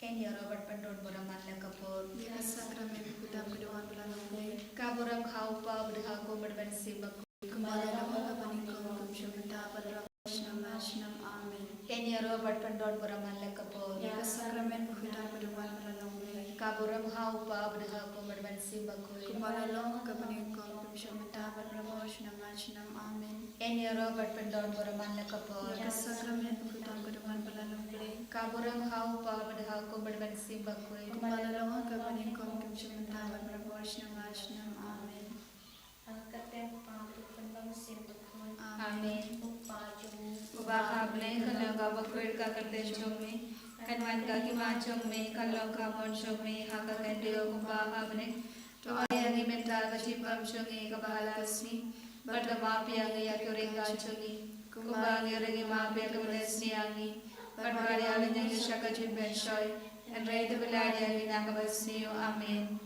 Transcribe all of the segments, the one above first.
Ken ya Robert Pandon Boram Manla Kapur. Ya sakramen kudam kedoan bulan Mei. Kaburam Haupa Budha Ko Berban Sibak. Kembali lama kepaning kau kumsyamita pada Shnam Amen. Ken ya Robert Pandon Boram Manla Kapur. Ya sakramen kudam kedoan bulan Mei. Kaburam Haupa Budha Ko Berban Sibak. Kembali lama kepaning kau kumsyamita pada Shnam Amen. Ken ya Robert Pandon Boram Manla Kapur. Ya sakramen kudam kedoan bulan Mei. Kaburam Haupa Budha Ko Berban Sibak. Kembali lama kepaning kau kumsyamita pada Shnam Amen. Amen. Ubahable kalaga bakwir ka karte chome kanwan ka ki ma chome kalaga mon chome haka kandiyo ubahable to ayagi mental ka chipam chome ka bahala kasni bata mapya ya kyorenga chome kumbang yoregi mapya ka balesni angi patwari alanya shaka chimben shoy and rate biladi angi nakabasni amen.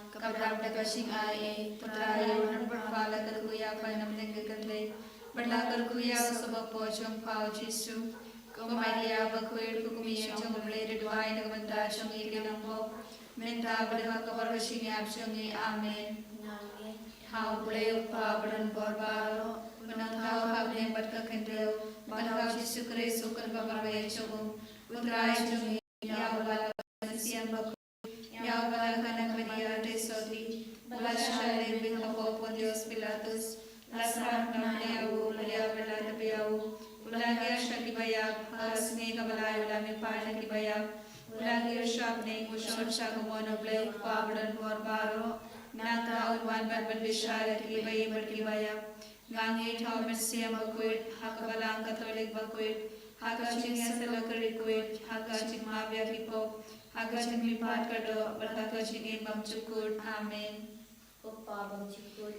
Kabram da kasing ay putra ayun berfala kerkuya panam nengkekle berla kerkuya sebab pocong pau jisu kumaria bakwir kukumiya chong blade dwine ngamanta chong ilinambo menta berha kabar kasing absongi amen. How brave pabran borbaro menantau habne berka kendel berha jisu Kristus kan kabarwe chong putra ayun ya wala siam bak ya wala kana media tesoti blashalle bin hapo Dios Pilatus lasrat namne au lalia bela tabiau ulagia shaki baya asne kabalai ulame pala ki baya ulagia shapne kushon shakumono blake pabran borbaro nata urwan barban bishara ki bayi barki baya ngange thomas siam bakwit hakabalang katolik bakwit hakaching yasalakari kwit hakaching mabya kipo hakaching mipat kado berhakaching imam cukur amen.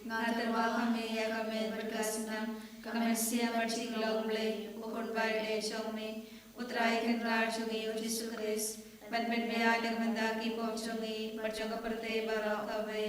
Ngatarwa kami ya kami berkasnam kami siam bercing longle ukun baile chongme utrai kendrar chungi Yesus Kristus ban biada mandaki pom chungi berjaga perte bara kawe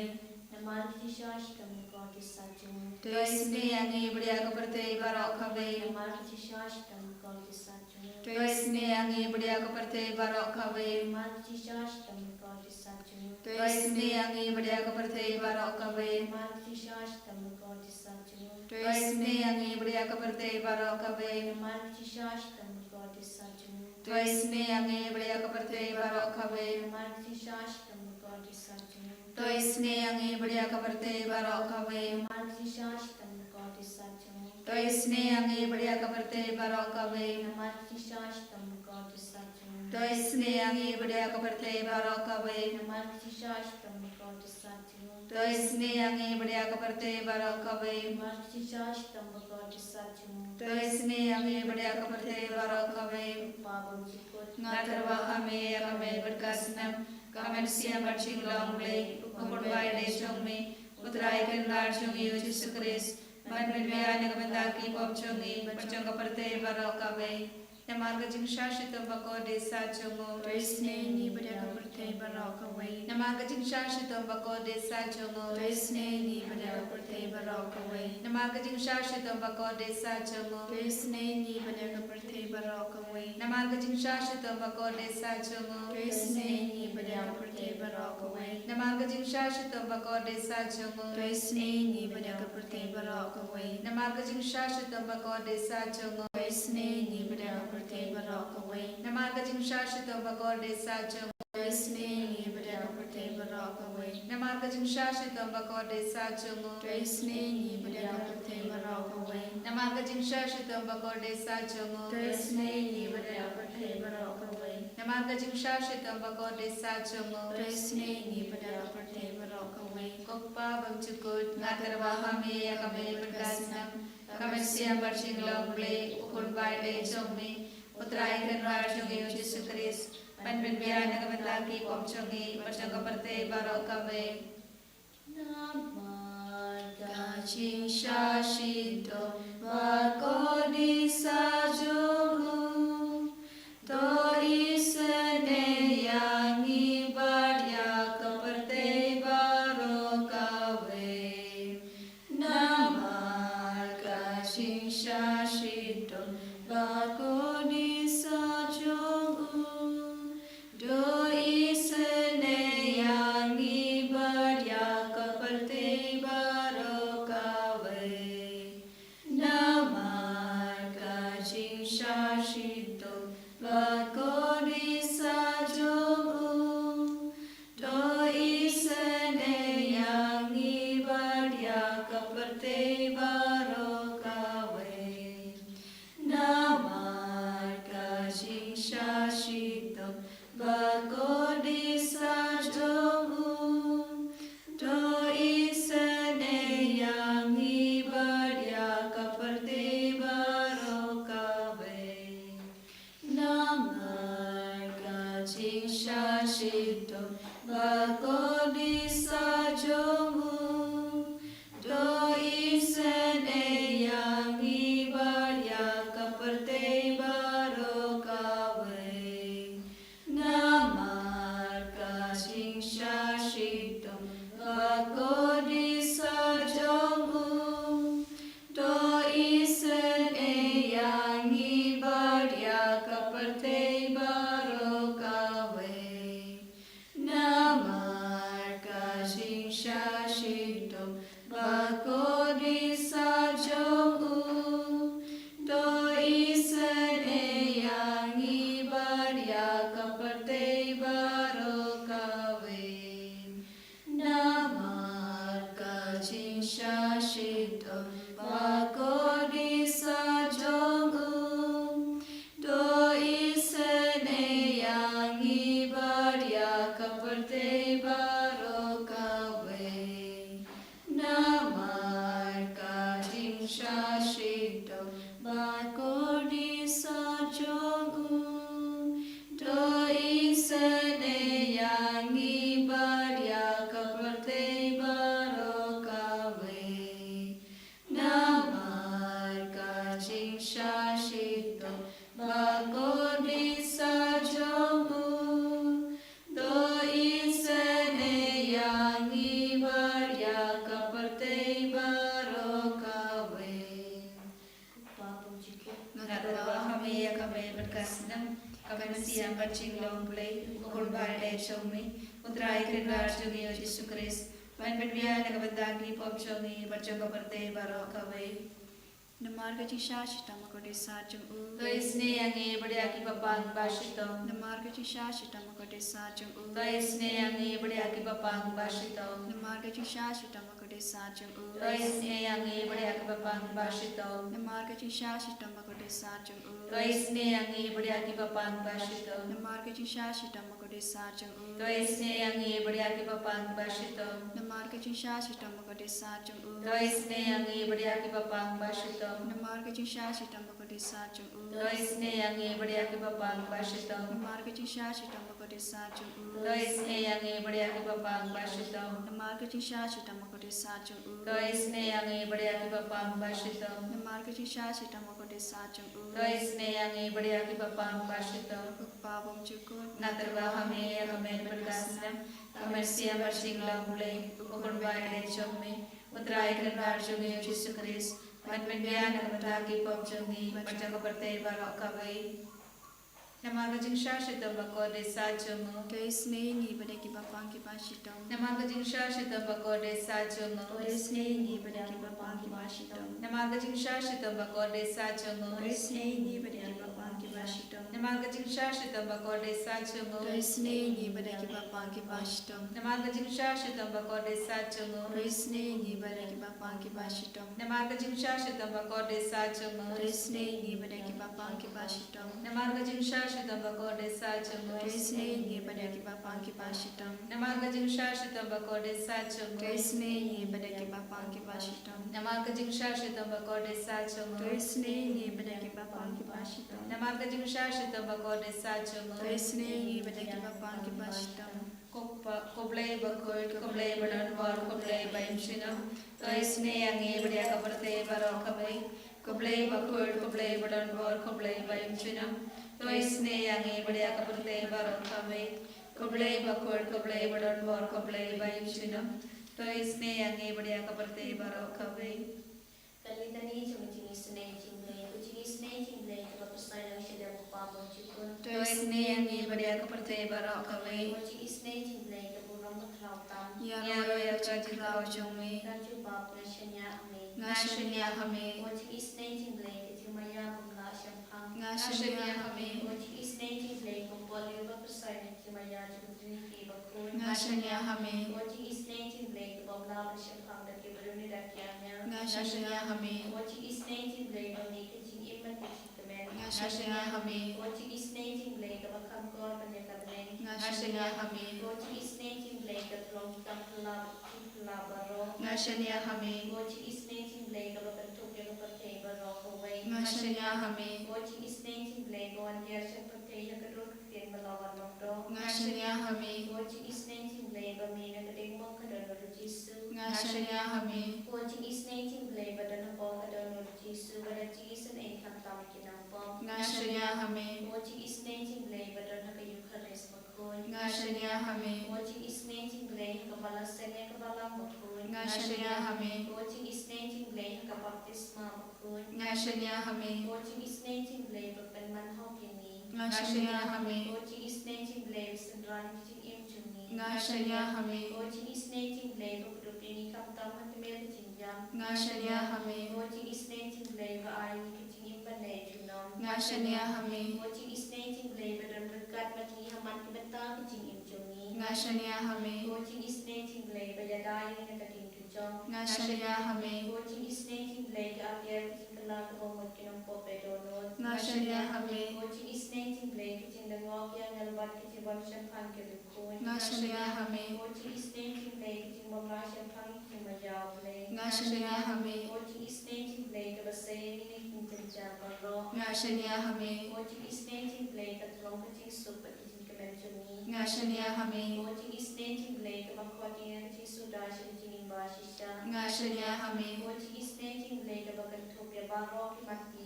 Namar Kishash kami kotis sajung. Toisne angi beriaga perte bara kawe Namar Kishash kami kotis sajung. Toisne angi beriaga perte bara kawe Namar Kishash kami kotis sajung. Toisne angi beriaga perte bara kawe Namar Kishash kami kotis sajung. Toisne angi beriaga perte bara kawe Namar Kishash kami kotis sajung. Toisne angi beriaga perte bara kawe Namar Kishash kami kotis sajung. Toisne angi beriaga perte bara kawe Namar Kishash kami kotis sajung. Toisne angi beriaga perte bara kawe Namar Kishash kami kotis sajung. Toisne angi beriaga perte bara kawe Namar Kishash kami kotis sajung. Toisne angi beriaga perte bara kawe Namar Kishash kami kotis sajung. Toisne angi beriaga perte bara kawe Pabang cikut. ngatarwa kami ya kami berkasnam kami siam bercing longle ukun baile chongme utrai kendar chungi Yesus Kristus ban biada mandaki pom chungi berjaga perte bara kawe namarga jing shashitam bako desa chungo Toisne ni beriaga perte baraka wei. namarga jing shashitam bako desa chungo Toisne ni beriaga perte baraka wei. namarga jing shashitam bako desa chungo Toisne ni beriaga perte baraka wei. namarga jing shashitam bako desa chungo Toisne ni beriaga perte baraka wei. namarga jing shashitam bako desa chungo Toisne ni beriaga perte baraka wei. namarga jing shashitam bako desa chungo Toisne ni beriaga perte baraka wei. namarga jing shashitam bako desa chungo Toisne ni beriaga perte baraka wei. namarga jing shashitam bako desa chungo Toisne ni beriaga perte baraka wei. namarga jing shashitam bako desa chungo Toisne ni beriaga perte baraka wei. namarga jing shashitam bako desa chungo Toisne ni beriaga perte baraka wei. Kokpa bangcukut ngatarwa kami ya kami berkasnam kami siam bercing longle ukun baile chongme utrai kendar chungi Yesus Kristus ban biada mandaki pom chungi berjaga perte bara kawe Namar Kaching shashito bako disa jogu to isne yangi barya kaparte baro kawe namar kaching shashito bako disa jogu Bako di sajong u do isen e yang ibadia kaperte baro kawin namar kajing shashito bako di sajong u do isen e yang ibadia kaperte baro kawin namar kajing shashito bako di sajong u do isen e yang ibadia kaperte baro kawin namar kajing shashito bako di sajong u do isen e yang ibadia kaperte baro kawin Nadarwa kami ya kami berkasnam kami mesiam bercing long play ukul bale chomi utrai krigar jogi Yesus Kristus pan penbiya nagabandagi pop chomi bercong kaperte baro kawin Namarga Jishashita Makode Sajam U. तो इसने यंगे बढ़िया की पपांग बाशितो Namarga Jishashita Makode Sajam U. तो इसने यंगे बढ़िया की पपांग बाशितो Namarga Jishashita Makode Sajam U. तो इसने यंगे बढ़िया की पपांग बाशितो Namarga Jishashita Makode Sajam U. तो इसने यंगे बढ़िया की पपांग बाशितो Namarga Jishashita Makode Sajam U. तो इसने यंगे बढ़िया की पपांग बाशितो Namarga Jishashita Makode Sajam U. तो इसने यंगे बढ़िया की पपांग बाशितो Namarga Jishashita Makode Sajam U. तो इसने यंगे बढ़िया की पपांग बाशितो Namarga Jishashita Makode Sajam U. तो इसने यंगे बढ़िया की पपांग बाशितो Namarga Jishashita Makode Sajam U. तो इसने यंगे बढ़िया की पपांग बाशितो Namarga Jishashita Makode Sajam U. तो इसने यंगे बढ़िया की पपांग बाशितो Pabom Jukut. Natarwa kami ya kami berkasnam kami siam bersing longley ukun baile chomi utrai krigar jogi Yesus Kristus pan penbiya nagabandagi pop jogi bercong kaperte baro kawin Namaga jing shashita bako de sajomo Kaisnei Badaki Bapanki Bashitam. Namaga jing shashita bako de sajomo Kaisnei Badaki Bapanki Bashitam. Namaga jing shashita bako de sajomo Kaisnei Badaki Bapanki Bashitam. Namaga jing shashita bako de sajomo Kaisnei Badaki Bapanki Bashitam. Namaga jing shashita bako de sajomo Kaisnei Badaki Bapanki Bashitam. Namaga jing shashita bako de sajomo Kaisnei Badaki Bapanki Bashitam. Namaga jing shashita bako de sajomo Kaisnei Badaki Bapanki Bashitam. Namaga jing shashita bako de sajomo Kaisnei Badaki Bapanki Bashitam. Namaga jing shashita bako de sajomo Kaisnei Badaki Bapanki Bashitam. Namaga jing shashita bako de sajomo Kaisnei Badaki Bapanki Bashitam. Koblai bakoi koblai badan war koblai baimshina to isne yangi बढ़िया kaparte baro kabai koblai bakoi koblai badan war koblai baimshina to isne yangi बढ़िया kaparte baro kabai koblai bakoi koblai badan war koblai baimshina to isne yangi बढ़िया kaparte baro kabai Kalitani jumjini snei jingle, ujini snei jingle, to persona shida papa chukun. to isne yangi बढ़िया kaparte baro kabai Ujini snei jingle, to buram klautam. yaro ya chajirao jome Raju bab nashanya ame. ngashnya hame Ujini snei jingle, to jumaya bangla shampang. ngashnya hame Ujini snei jingle, to poliwa persona jumaya jumjini ki bakun. ngashnya hame Ujini snei jingle, to bangla shampang da ki baruni rakyanya. ngashnya hame Ujini snei jingle, to ni kajing iman kishitamen. ngashnya hame Ujini snei jingle, to bakam kor banyakamen. ngashnya hame Ujini snei jingle, to long tam labaro. ngashnya hame Ujini snei jingle, to bakan tuke to patay baro kaway. ngashnya hame Ujini snei jingle, to andiar sa patay na kadruk tin malawan mongdo. ngashnya hame Ujini snei jingle, to mina kading mo kadano jisu. ngashnya hame Ujini snei jingle, badan po kadano jisu. Badan jisu na ikam tam kinampo. ngashnya hame Ujini snei jingle, badan na kayo kares makun. ngashnya hame Ujini snei jingle, kabala sene kabala makun. ngashnya hame Ujini snei jingle, kabaptisma makun. ngashnya hame Ujini snei jingle, bapan manhaw kini. ngashnya hame Ujini snei jingle, sendran jing im juni. ngashnya hame Ujini snei jingle, bakrupi ini kam tam han temel jinjam. Ngashania hame. Watching is nating labor are you kitching in banate you know. Ngashania hame. Watching is nating labor and regat mati haman kibata kitching in jongi. Ngashania hame. Watching is nating labor ya dying in a cutting to jump. Ngashania hame. Watching is nating labor up here kitching the log of what can pope or not. Ngashania hame. Watching is nating labor kitching the walk young and what kitchen one champagne can coin. Ngashania hame. Watching is nating labor kitching one champagne can my job play. Ngashania hame. Watching is nating labor was saying in the job rock. Ngashania hame. Watching is nating labor at long kitchen soup at kitchen convention. Ngashania hame. Watching is nating labor of quality and kitchen sudash kitchen in Bashisha. Ngashania hame. Watching is nating labor of Antopia Barrock Mati.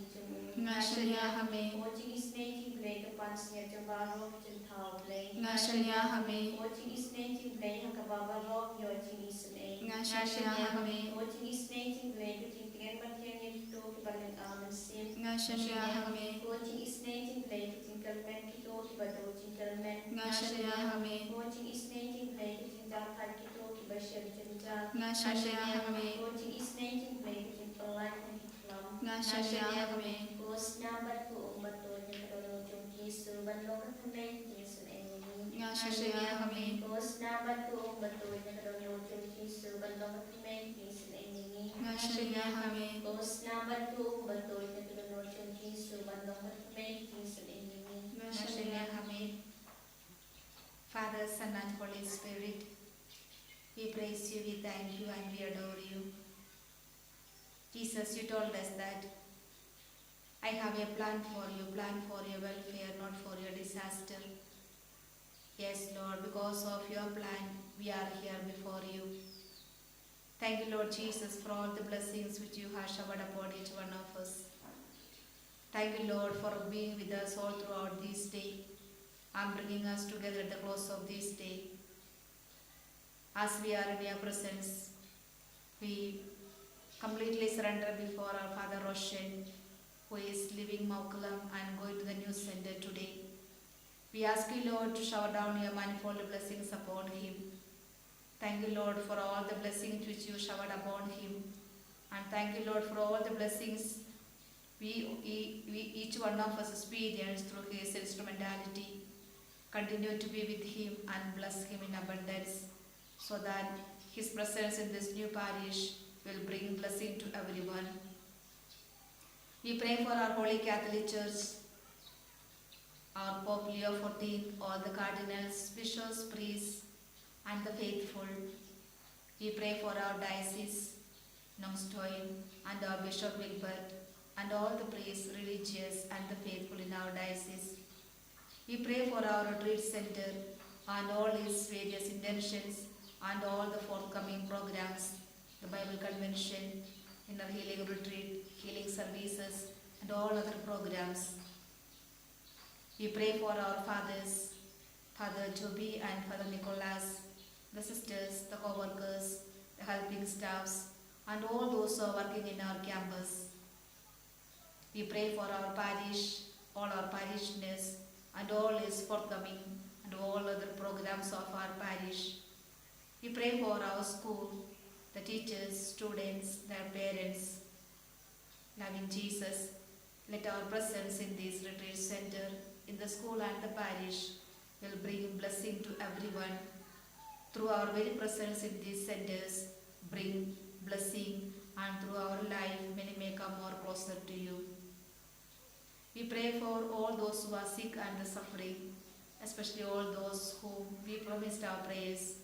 Ngashania hame. Watching is nating labor pants near Jabaro kitchen towel play. Ngashania hame. Watching is nating labor Hakababa rock your cheese and egg. Ngashania hame. Watching is nating labor kitchen Materian to Kibalan Almond Sim. Ngashania hame. Watching is nating labor kitchen Kalman Kito Kibado Kalman. Ngashania hame. Watching is nating labor kitchen Japan Kito Kibashir Janja. Ngashania hame. Watching is nating labor kitchen Palak and Kitlam. Ngashania hame. Post number 2 Umbato Nikado Junki Suban Lokatame Jason Enemy. Ngashania hame. Post number 2 Umbato Nikado Junki Suban Lokatame Jason Enemy. Ngashania hame. Post number 2 Umbato Nikado Junki Suban Lokatame Jason Enemy. Ngashania hame. Father, Son, and Holy Spirit, we praise you, we thank you, and we adore you. Jesus, you told us that I have a plan for your welfare, not for your disaster. Yes, Lord, because of your plan, we are here before you. Thank you, Lord Jesus, for all the blessings which you have showered upon each one of us. Thank you, Lord, for being with us all throughout this day and bringing us together at the close of this day. As we are in your presence, we completely surrender before our Father Roshan, who is leaving Maukalam and going to the new center today. We ask you, Lord, to shower down your manifold blessings upon him. Thank you, Lord, for all the blessings which you showered upon him. And thank you, Lord, for all the blessings we each one of us experience through his instrumentality. Continue to be with him and bless him in abundance, so that his presence in this new parish will bring blessing to everyone. We pray for our Holy Catholic Church, our Pope Leo XIV, all the cardinals, bishops, priests, and the faithful. We pray for our diocese, Nongstoin, and our Bishop Wilbert, and all the priests, religious, and the faithful in our diocese. We pray for our retreat center and all its various intentions and all the forthcoming programs, the Bible Convention, Inner Healing Retreat, healing services, and all other programs. We pray for our fathers, Father Joby and Father Nicholas, the sisters, the co-workers, the helping staffs, and all those who are working in our campus. We pray for our parish, all our parishioners, and all is forthcoming, and all other programs of our parish. We pray for our school, the teachers, students, their parents. Loving Jesus, let our presence in this retreat center, in the school and the parish, will bring blessing to everyone. Through our very presence in these centers, bring blessing, and through our life, many may come more closer to you. We pray for all those who are sick and suffering, especially all those whom we promised our prayers.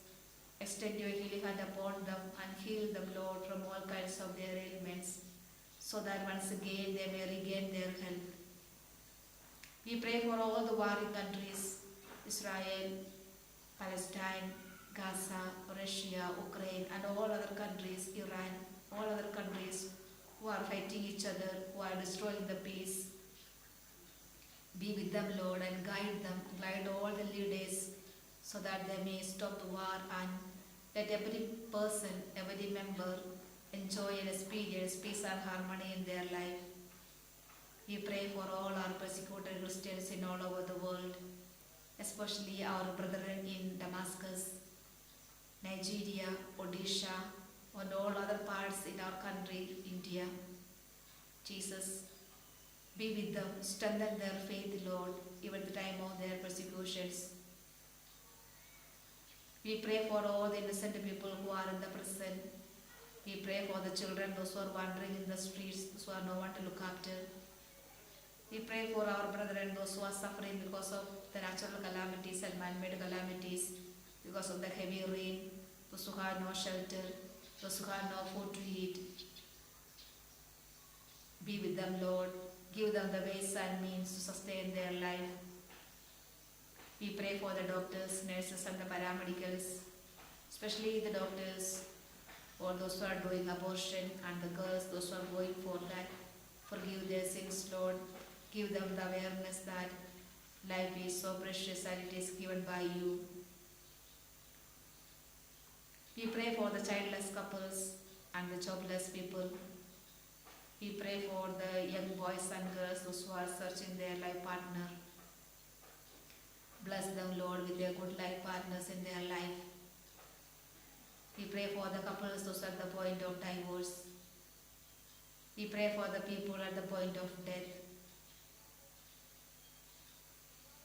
Extend your healing hand upon them and heal them, Lord, from all kinds of their ailments, so that once again they may regain their health. We pray for all the warring countries, Israel, Palestine, Gaza, Russia, Ukraine, and all other countries, Iran, all other countries who are fighting each other, who are destroying the peace. Be with them, Lord, and guide all the leaders, so that they may stop the war, and let every person, every member enjoy and experience peace and harmony in their life. We pray for all our persecuted Christians in all over the world, especially our brethren in Damascus, Nigeria, Odisha, and all other parts in our country, India. Jesus, be with them, strengthen their faith, Lord, even the time of their persecutions. We pray for all the innocent people who are in the prison. We pray for the children, those who are wandering in the streets, those who have no one to look after. We pray for our brethren, those who are suffering because of the natural calamities and man-made calamities, because of the heavy rain, those who have no shelter, those who have no food to eat. Be with them, Lord. Give them the ways and means to sustain their life. We pray for the doctors, nurses and the paramedicals, especially the doctors or those who are doing abortion, and the girls, those who are going for that. Forgive their sins, Lord. Give them the awareness that life is so precious and it is given by you. We pray for the childless couples and the jobless people. We pray for the young boys and girls, those who are searching their life partner. Bless them, Lord, with their good life partners in their life. We pray for the couples, those at the point of divorce. We pray for the people at the point of death.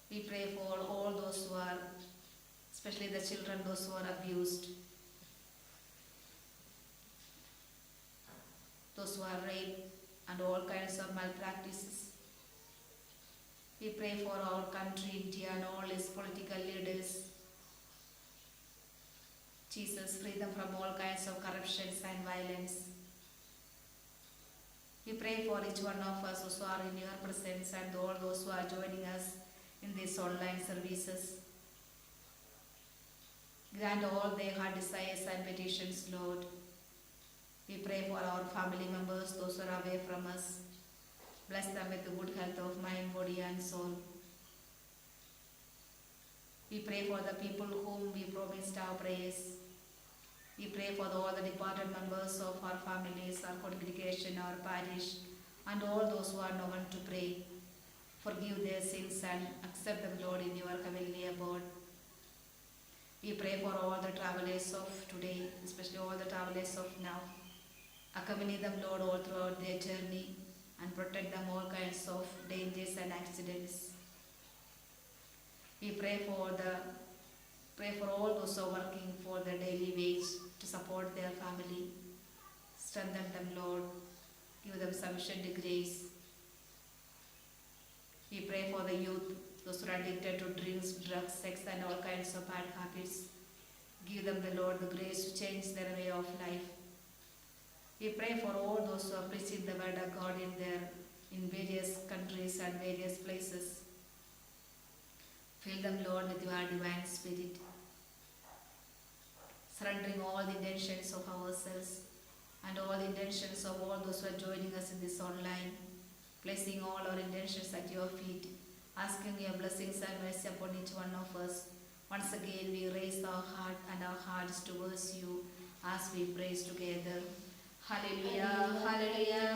We pray for all those who are, especially the children, those who are abused, those who are raped, and all kinds of malpractices. We pray for our country, India, and all its political leaders. Jesus, free them from all kinds of corruptions and violence. We pray for each one of us who are in your presence and all those who are joining us in these online services. Grant all their heart desires and petitions, Lord. We pray for our family members, those who are away from us. Bless them with the good health of mind, body and soul. We pray for the people whom we promised our prayers. We pray for all the departed members of our families, our congregation, our parish, and all those who are no one to pray. Forgive their sins and accept them, Lord, in your heavenly abode. We pray for all the travelers of today, especially all the travelers of now. Accompany them, Lord, all throughout their journey and protect them all kinds of dangers and accidents. We pray for all those who are working for their daily wage to support their family. Strengthen them, Lord. Give them sufficient grace. We pray for the youth, those who are addicted to drinks, drugs, sex and all kinds of bad habits. Give them, the Lord, the grace to change their way of life. We pray for all those who are preaching the word of God in various countries and various places. Fill them, Lord, with your divine spirit. Surrendering all the intentions of ourselves and all the intentions of all those who are joining us in this online, placing all our intentions at your feet, asking your blessings and mercy upon each one of us. Once again, we raise our heart and our hearts towards you as we praise together. Hallelujah, hallelujah,